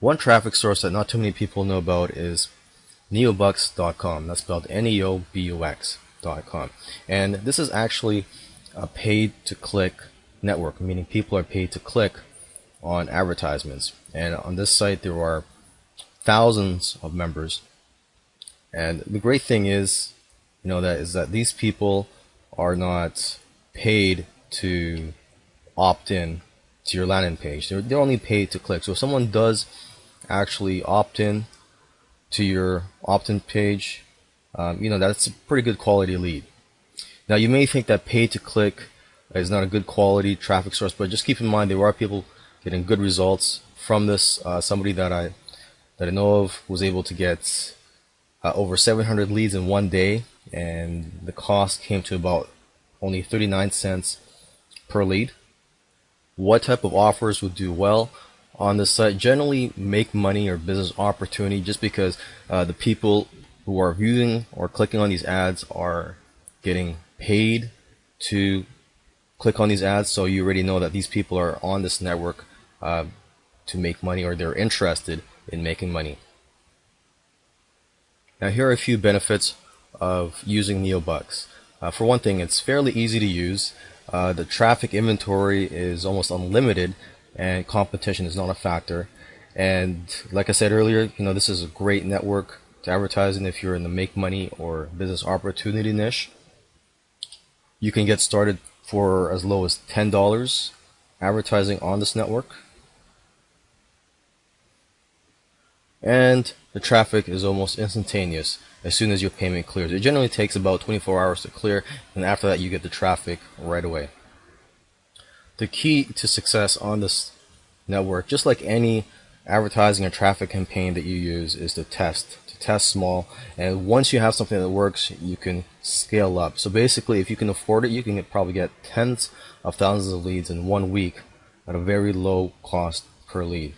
One traffic source that not too many people know about is neobux.com. That's spelled Neobux.com. And this is actually a paid-to-click network, meaning people are paid to click on advertisements. And on this site, there are thousands of members. And the great thing is, that these people are not paid to opt in to your landing page. They're only paid to click. So if someone does actually opt in to your opt-in page, that's a pretty good quality lead. Now you may think that paid to click is not a good quality traffic source, but just keep in mind there are people getting good results from this. Somebody that I know of was able to get over 700 leads in one day, and the cost came to about only 39 cents per lead. What type of offers would do well on this site? Generally make money or business opportunity, just because the people who are viewing or clicking on these ads are getting paid to click on these ads, so you already know that these people are on this network to make money, or they're interested in making money. Now here are a few benefits of using NeoBux. For one thing, it's fairly easy to use. The traffic inventory is almost unlimited, and competition is not a factor. And like I said earlier, this is a great network to advertise in if you're in the make money or business opportunity niche. You can get started for as low as $10 advertising on this network. And the traffic is almost instantaneous as soon as your payment clears. It generally takes about 24 hours to clear, and after that you get the traffic right away. The key to success on this network, just like any advertising or traffic campaign that you use, is to test small, and once you have something that works, you can scale up. So basically, if you can afford it, you can probably get tens of thousands of leads in 1 week at a very low cost per lead.